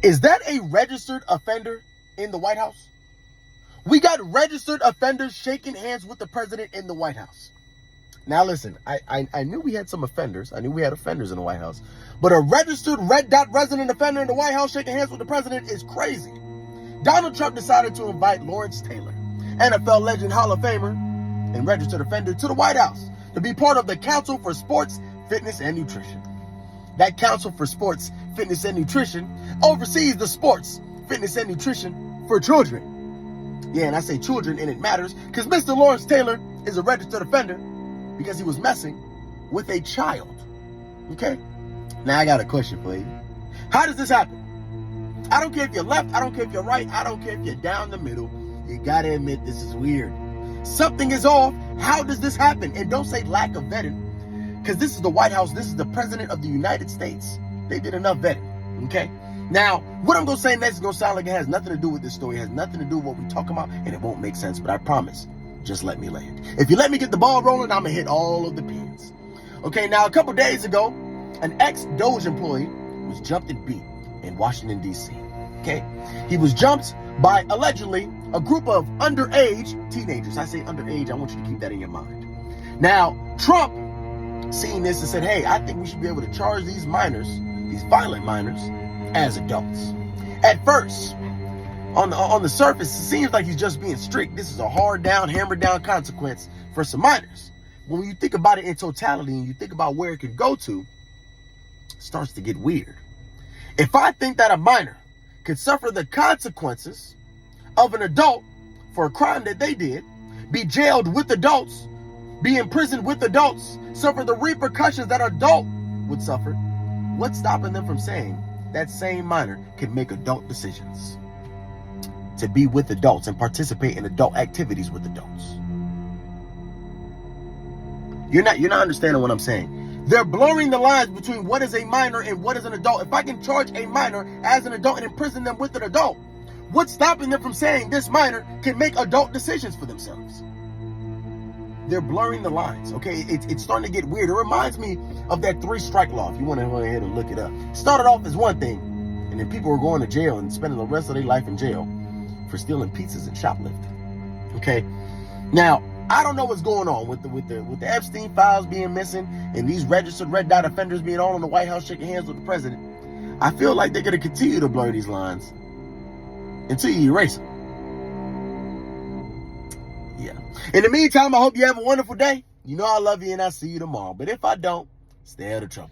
Is that a registered offender in the White House? We got registered offenders shaking hands with the president in the White House. Now listen, I knew we had some offenders. I knew we had offenders in the White House. But a registered red dot resident offender in the White House shaking hands with the president is crazy. Donald Trump decided to invite Lawrence Taylor, NFL legend, Hall of Famer, and registered offender, to the White House to be part of the Council for Sports, Fitness, and Nutrition. That Council for Sports, Fitness, and Nutrition oversees the sports, fitness, and nutrition for children. Yeah, and I say children, and it matters because Mr. Lawrence Taylor is a registered offender because he was messing with a child. Okay? Now I got a question for you. How does this happen? I don't care if you're left, I don't care if you're right, I don't care if you're down the middle. You gotta admit this is weird. Something is off. How does this happen? And don't say lack of vetting, because this is the White House. This is the President of the United States. They did enough vetting. Okay? Now, what I'm going to say next is going to sound like it has nothing to do with this story. It has nothing to do with what we're talking about, and it won't make sense. But I promise, just let me land. If you let me get the ball rolling, I'm going to hit all of the pins. Okay, now a couple days ago, an ex-Doge employee was jumped and beat in Washington, D.C. Okay? He was jumped by, allegedly, a group of underage teenagers. I say underage. I want you to keep that in your mind. Now, Trump seen this and said, hey, I think we should be able to charge these minors, these violent minors, as adults. At first, on the surface, it seems like he's just being strict. This is a hard down, hammered down consequence for some minors. When you think about it in totality and you think about where it could go to, it starts to get weird. If I think that a minor could suffer the consequences of an adult for a crime that they did, be jailed with adults, be imprisoned with adults, suffer the repercussions that an adult would suffer, what's stopping them from saying that same minor can make adult decisions to be with adults and participate in adult activities with adults? You're not understanding what I'm saying. They're blurring the lines between what is a minor and what is an adult. If I can charge a minor as an adult and imprison them with an adult, what's stopping them from saying this minor can make adult decisions for themselves? They're blurring the lines, okay? It's starting to get weird. It reminds me of that 3-strike law, if you want to go ahead and look it up. It started off as one thing, and then people were going to jail and spending the rest of their life in jail for stealing pizzas and shoplifting, okay? Now, I don't know what's going on with the Epstein files being missing and these registered red dot offenders being all in the White House shaking hands with the president. I feel like they're going to continue to blur these lines until you erase them. Yeah. In the meantime, I hope you have a wonderful day. You know I love you and I'll see you tomorrow. But if I don't, stay out of trouble.